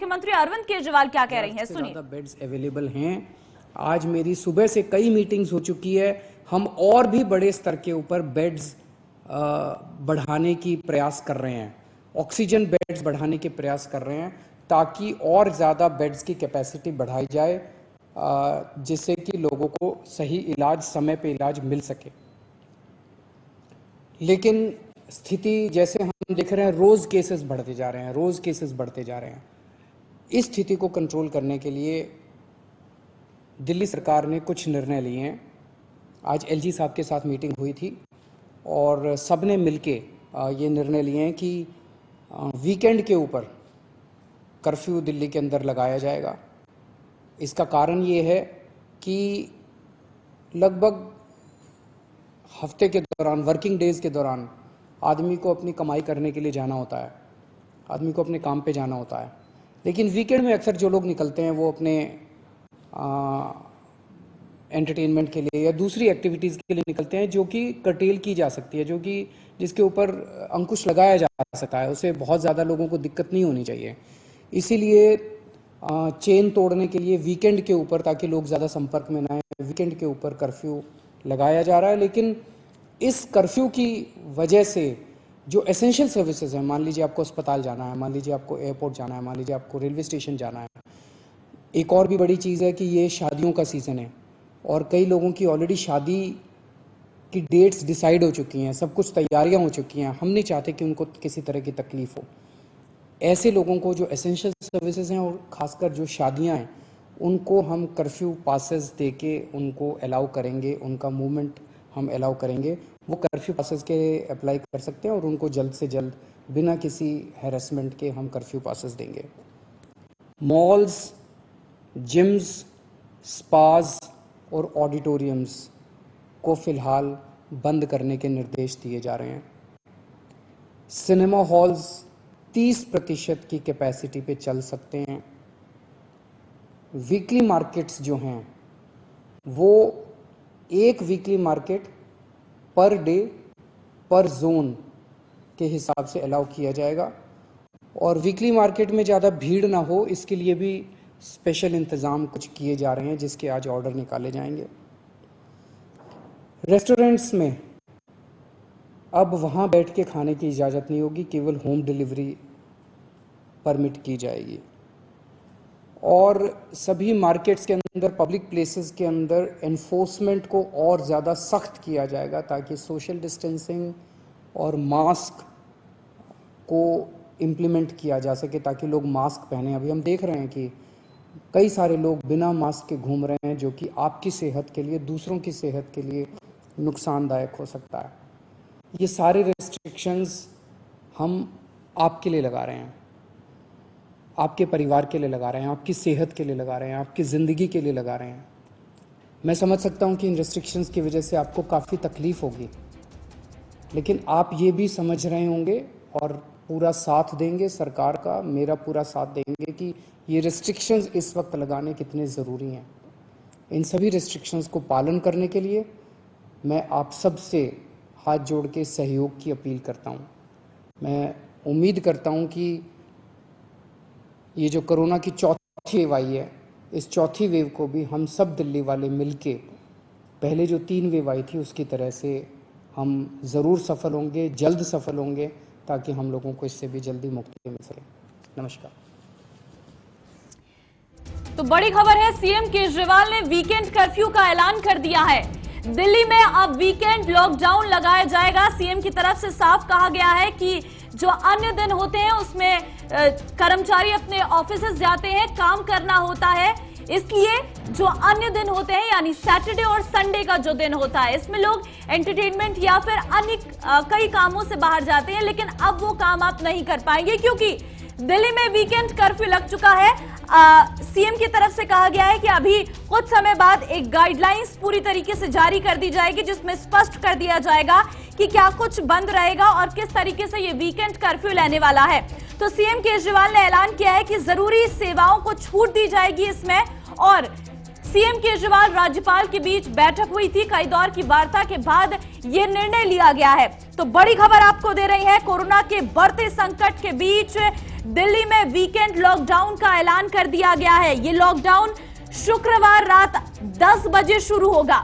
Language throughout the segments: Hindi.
मुख्यमंत्री अरविंद केजरीवाल क्या कह रही हैं, सुनिए। ज्यादा बेड्स अवेलेबल हैं। आज मेरी सुबह से कई मीटिंग्स हो चुकी है। हम और भी बड़े स्तर के ऊपर बेड्स बढ़ाने की प्रयास कर रहे हैं, ऑक्सीजन बेड्स बढ़ाने के प्रयास कर रहे हैं ताकि और ज़्यादा बेड्स की कैपेसिटी बढ़ाई जाए, जिससे कि लोगों को सही इलाज, समय पे इलाज मिल सके। लेकिन स्थिति जैसे हम देख रहे हैं, रोज़ केसेस बढ़ते जा रहे हैं, रोज़ केसेस बढ़ते जा रहे हैं। इस स्थिति को कंट्रोल करने के लिए दिल्ली सरकार ने कुछ निर्णय लिए हैं। आज एलजी साहब के साथ मीटिंग हुई थी और सबने मिलके ये निर्णय लिए हैं कि वीकेंड के ऊपर कर्फ्यू दिल्ली के अंदर लगाया जाएगा। इसका कारण ये है कि लगभग हफ्ते के दौरान, वर्किंग डेज़ के दौरान आदमी को अपनी कमाई करने के लिए जाना होता है, आदमी को अपने काम पे जाना होता है। लेकिन वीकेंड में अक्सर जो लोग निकलते हैं वो अपने एंटरटेनमेंट के लिए या दूसरी एक्टिविटीज़ के लिए निकलते हैं, जो कि कर्टेल की जा सकती है, जो कि जिसके ऊपर अंकुश लगाया जा सकता है। उससे बहुत ज़्यादा लोगों को दिक्कत नहीं होनी चाहिए। इसीलिए चेन तोड़ने के लिए वीकेंड के ऊपर, ताकि लोग ज़्यादा संपर्क में ना आए, वीकेंड के ऊपर कर्फ्यू लगाया जा रहा है। लेकिन इस कर्फ्यू की वजह से जो एसेंशियल सर्विसेज हैं, मान लीजिए आपको अस्पताल जाना है, मान लीजिए आपको एयरपोर्ट जाना है, मान लीजिए आपको रेलवे स्टेशन जाना है। एक और भी बड़ी चीज़ है कि ये शादियों का सीज़न है और कई लोगों की ऑलरेडी शादी की डेट्स डिसाइड हो चुकी हैं, सब कुछ तैयारियां हो चुकी हैं। हम नहीं चाहते कि उनको किसी तरह की तकलीफ हो। ऐसे लोगों को जो एसेंशियल सर्विसेज हैं और ख़ासकर जो शादियां हैं, उनको हम कर्फ्यू पासेस दे के उनको अलाउ करेंगे, उनका मूवमेंट हम अलाउ करेंगे। वो कर्फ्यू पासेस के अप्लाई कर सकते हैं और उनको जल्द से जल्द बिना किसी हैरेसमेंट के हम कर्फ्यू पासेस देंगे। मॉल्स, जिम्स, स्पाज और ऑडिटोरियम्स को फ़िलहाल बंद करने के निर्देश दिए जा रहे हैं। सिनेमा हॉल्स 30% की कैपेसिटी पे चल सकते हैं। वीकली मार्केट्स जो हैं वो एक वीकली मार्केट पर डे पर जोन के हिसाब से अलाउ किया जाएगा और वीकली मार्केट में ज़्यादा भीड़ ना हो, इसके लिए भी स्पेशल इंतज़ाम कुछ किए जा रहे हैं, जिसके आज ऑर्डर निकाले जाएंगे। रेस्टोरेंट्स में अब वहाँ बैठ के खाने की इजाज़त नहीं होगी, केवल होम डिलीवरी परमिट की जाएगी। और सभी मार्केट्स के अंदर, पब्लिक प्लेसेस के अंदर एनफोर्समेंट को और ज़्यादा सख्त किया जाएगा ताकि सोशल डिस्टेंसिंग और मास्क को इम्प्लीमेंट किया जा सके, ताकि लोग मास्क पहने। अभी हम देख रहे हैं कि कई सारे लोग बिना मास्क के घूम रहे हैं, जो कि आपकी सेहत के लिए, दूसरों की सेहत के लिए नुकसानदायक हो सकता है। ये सारे रेस्ट्रिक्शंस हम आपके लिए लगा रहे हैं, आपके परिवार के लिए लगा रहे हैं, आपकी सेहत के लिए लगा रहे हैं, आपकी ज़िंदगी के लिए लगा रहे हैं। मैं समझ सकता हूँ कि इन रेस्ट्रिक्शंस की वजह से आपको काफ़ी तकलीफ़ होगी, लेकिन आप ये भी समझ रहे होंगे और पूरा साथ देंगे, सरकार का, मेरा पूरा साथ देंगे कि ये रेस्ट्रिक्शंस इस वक्त लगाने कितने ज़रूरी हैं। इन सभी रेस्ट्रिक्शंस को पालन करने के लिए मैं आप सब से हाथ जोड़ के सहयोग की अपील करता हूँ। मैं उम्मीद करता हूँ कि ये जो कोरोना की चौथी वेव आई है, इस चौथी वेव को भी हम सब दिल्ली वाले मिलके पहले जो 3 वेव आई थी उसकी तरह से हम ज़रूर सफल होंगे, जल्द सफल होंगे, ताकि हम लोगों को इससे भी जल्दी मुक्ति मिल सके। नमस्कार। तो बड़ी खबर है, सीएम केजरीवाल ने वीकेंड कर्फ्यू का ऐलान कर दिया है। दिल्ली में अब वीकेंड लॉकडाउन लगाया जाएगा। सीएम की तरफ से साफ कहा गया है कि जो अन्य दिन होते हैं उसमें कर्मचारी अपने ऑफिस जाते हैं, काम करना होता है, इसलिए जो अन्य दिन होते हैं यानी सैटरडे और संडे का जो दिन होता है, इसमें लोग एंटरटेनमेंट या फिर अन्य कई कामों से बाहर जाते हैं, लेकिन अब वो काम आप नहीं कर पाएंगे क्योंकि दिल्ली में वीकेंड कर्फ्यू लग चुका है। सीएम की तरफ से कहा गया है कि अभी कुछ समय बाद एक गाइडलाइंस पूरी तरीके से जारी कर दी जाएगी, जिसमें स्पष्ट कर दिया जाएगा कि क्या कुछ बंद रहेगा और किस तरीके से ये वीकेंड कर्फ्यू लेने वाला है। तो सीएम केजरीवाल ने ऐलान किया है कि जरूरी सेवाओं को छूट दी जाएगी इसमें। और सीएम केजरीवाल राज्यपाल के बीच बैठक हुई थी, कई दौर की वार्ता के बाद यह निर्णय लिया गया है। तो बड़ी खबर आपको दे रही है, कोरोना के बढ़ते संकट के बीच दिल्ली में वीकेंड लॉकडाउन का ऐलान कर दिया गया है। ये लॉकडाउन शुक्रवार रात 10 बजे शुरू होगा।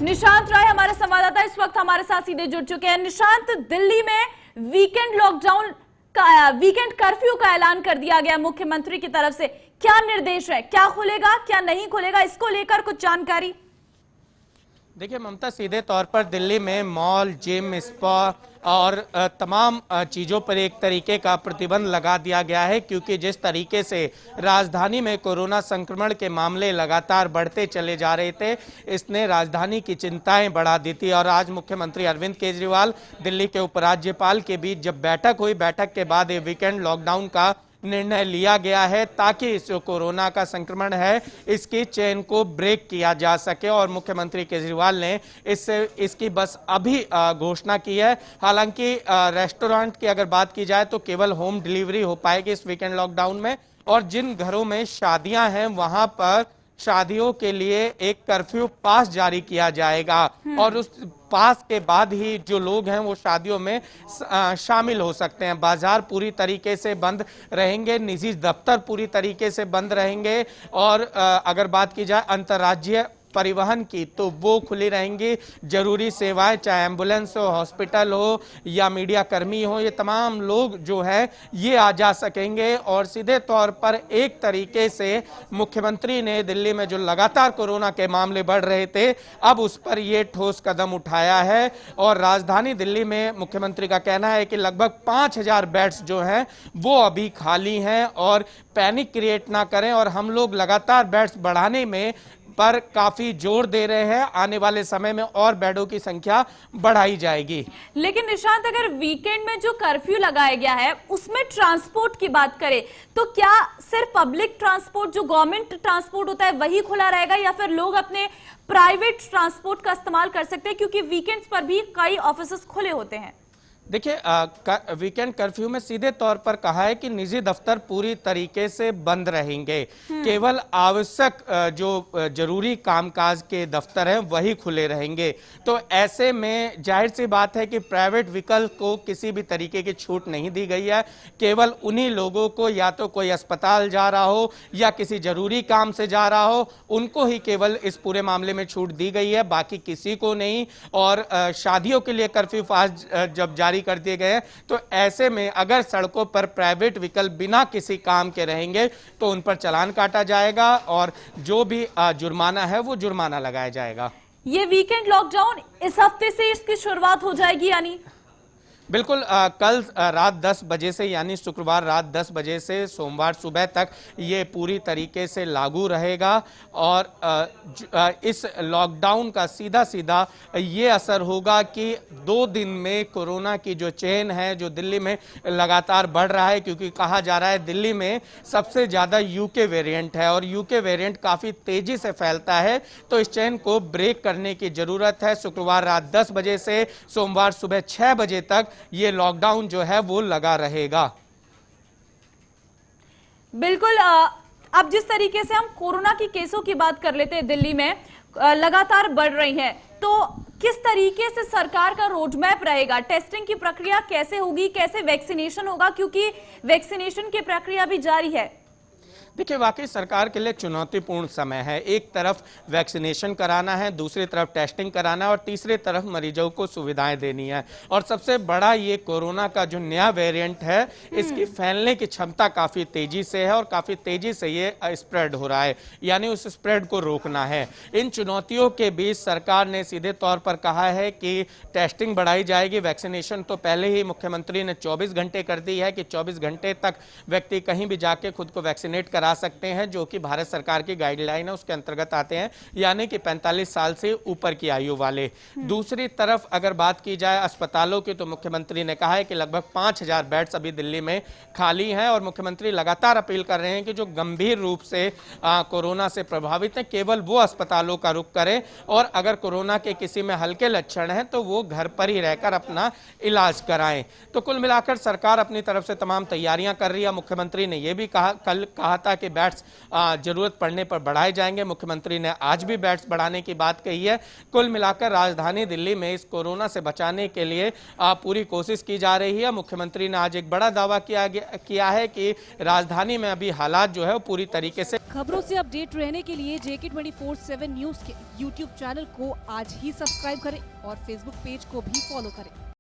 निशांत राय हमारे संवाददाता इस वक्त हमारे साथ सीधे जुड़ चुके हैं। निशांत, दिल्ली में वीकेंड लॉकडाउन का, वीकेंड कर्फ्यू का ऐलान कर दिया गया मुख्यमंत्री की तरफ से। क्या निर्देश है, क्या खुलेगा क्या नहीं खुलेगा, इसको लेकर कुछ जानकारी? देखिए ममता, सीधे तौर पर दिल्ली में मॉल, जिम, स्पा और तमाम चीज़ों पर एक तरीके का प्रतिबंध लगा दिया गया है, क्योंकि जिस तरीके से राजधानी में कोरोना संक्रमण के मामले लगातार बढ़ते चले जा रहे थे, इसने राजधानी की चिंताएं बढ़ा दी थी। और आज मुख्यमंत्री अरविंद केजरीवाल, दिल्ली के उपराज्यपाल के बीच जब बैठक हुई, बैठक के बाद ये वीकेंड लॉकडाउन का निर्णय लिया गया है ताकि इस जो कोरोना का संक्रमण है इसकी चेन को ब्रेक किया जा सके। और मुख्यमंत्री केजरीवाल ने इसकी बस अभी घोषणा की है। हालांकि रेस्टोरेंट की अगर बात की जाए तो केवल होम डिलीवरी हो पाएगी इस वीकेंड लॉकडाउन में, और जिन घरों में शादियां हैं वहां पर शादियों के लिए एक कर्फ्यू पास जारी किया जाएगा और उस पास के बाद ही जो लोग हैं वो शादियों में शामिल हो सकते हैं। बाजार पूरी तरीके से बंद रहेंगे, निजी दफ्तर पूरी तरीके से बंद रहेंगे, और अगर बात की जाए अंतर्राज्यीय परिवहन की तो वो खुली रहेंगी। जरूरी सेवाएं, चाहे एम्बुलेंस हो, हॉस्पिटल हो या मीडिया कर्मी हो, ये तमाम लोग जो है ये आ जा सकेंगे। और सीधे तौर पर एक तरीके से मुख्यमंत्री ने दिल्ली में जो लगातार कोरोना के मामले बढ़ रहे थे, अब उस पर ये ठोस कदम उठाया है। और राजधानी दिल्ली में मुख्यमंत्री का कहना है कि लगभग 5000 बेड्स जो हैं वो अभी खाली हैं, और पैनिक क्रिएट ना करें, और हम लोग लगातार बेड्स बढ़ाने में पर काफी जोर दे रहे हैं। आने वाले समय में और बेडों की संख्या बढ़ाई जाएगी। लेकिन निशांत, अगर वीकेंड में जो कर्फ्यू लगाया गया है उसमें ट्रांसपोर्ट की बात करें तो क्या सिर्फ पब्लिक ट्रांसपोर्ट, जो गवर्नमेंट ट्रांसपोर्ट होता है, वही खुला रहेगा, या फिर लोग अपने प्राइवेट ट्रांसपोर्ट का इस्तेमाल कर सकते हैं, क्योंकि वीकेंड्स पर भी कई ऑफिस खुले होते हैं? देखिए, वीकेंड कर्फ्यू में सीधे तौर पर कहा है कि निजी दफ्तर पूरी तरीके से बंद रहेंगे, केवल आवश्यक जो जरूरी कामकाज के दफ्तर हैं वही खुले रहेंगे। तो ऐसे में जाहिर सी बात है कि प्राइवेट व्हीकल को किसी भी तरीके की छूट नहीं दी गई है। केवल उन्हीं लोगों को, या तो कोई अस्पताल जा रहा हो या किसी जरूरी काम से जा रहा हो, उनको ही केवल इस पूरे मामले में छूट दी गई है, बाकी किसी को नहीं। और शादियों के लिए कर्फ्यू फास्ट जब जारी कर दिए गए, तो ऐसे में अगर सड़कों पर प्राइवेट व्हीकल बिना किसी काम के रहेंगे तो उन पर चालान काटा जाएगा, और जो भी जुर्माना है वो जुर्माना लगाया जाएगा। ये वीकेंड लॉकडाउन इस हफ्ते से इसकी शुरुआत हो जाएगी यानी? बिल्कुल, कल रात 10 बजे से, यानी शुक्रवार रात 10 बजे से सोमवार सुबह तक ये पूरी तरीके से लागू रहेगा। और इस लॉकडाउन का सीधा सीधा ये असर होगा कि 2 दिन में कोरोना की जो चेन है, जो दिल्ली में लगातार बढ़ रहा है, क्योंकि कहा जा रहा है दिल्ली में सबसे ज़्यादा यूके वेरिएंट है और यूके वेरिएंट काफ़ी तेज़ी से फैलता है, तो इस चेन को ब्रेक करने की ज़रूरत है। शुक्रवार रात 10 बजे से सोमवार सुबह 6 बजे तक ये लॉकडाउन जो है वो लगा रहेगा। बिल्कुल। अब जिस तरीके से हम कोरोना की केसों की बात कर लेते हैं, दिल्ली में लगातार बढ़ रही है, तो किस तरीके से सरकार का रोडमैप रहेगा? टेस्टिंग की प्रक्रिया कैसे होगी, कैसे वैक्सीनेशन होगा, क्योंकि वैक्सीनेशन की प्रक्रिया भी जारी है। देखिए, वाकई सरकार के लिए चुनौतीपूर्ण समय है। एक तरफ वैक्सीनेशन कराना है, दूसरी तरफ टेस्टिंग कराना है, और तीसरी तरफ मरीजों को सुविधाएं देनी है। और सबसे बड़ा ये कोरोना का जो नया वेरिएंट है, इसकी फैलने की क्षमता काफ़ी तेजी से है और काफ़ी तेजी से ये स्प्रेड हो रहा है, यानी उस स्प्रेड को रोकना है। इन चुनौतियों के बीच सरकार ने सीधे तौर पर कहा है कि टेस्टिंग बढ़ाई जाएगी। वैक्सीनेशन तो पहले ही मुख्यमंत्री ने 24 घंटे कर दी है कि 24 घंटे तक व्यक्ति कहीं भी जाके खुद को वैक्सीनेट करा सकते हैं, जो कि भारत सरकार की गाइडलाइन है उसके अंतर्गत आते हैं, यानी कि 45 साल से ऊपर की आयु वाले। दूसरी तरफ अगर बात की जाए अस्पतालों की, तो मुख्यमंत्री ने कहा है कि लगभग 5000 बेड्स अभी दिल्ली में खाली हैं, और मुख्यमंत्री लगातार अपील कर रहे हैं कि जो गंभीर रूप से कोरोना से प्रभावित हैं केवल वो अस्पतालों का रुख करें, और अगर कोरोना के किसी में हल्के लक्षण हैं तो वो घर पर ही रहकर अपना इलाज कराएं। तो कुल मिलाकर सरकार अपनी तरफ से तमाम तैयारियां कर रही है। मुख्यमंत्री ने यह भी कहा, कल कहा था के बैट्स जरूरत पड़ने पर बढ़ाए जाएंगे। मुख्यमंत्री ने आज भी बैट्स बढ़ाने की बात कही है। कुल मिलाकर राजधानी दिल्ली में इस कोरोना से बचाने के लिए पूरी कोशिश की जा रही है। मुख्यमंत्री ने आज एक बड़ा दावा किया है कि राजधानी में अभी हालात जो है वो पूरी तरीके से। खबरों से अपडेट रहने के लिए JK 24/7 न्यूज के YouTube चैनल को आज ही सब्सक्राइब करें और Facebook पेज को भी फॉलो करें।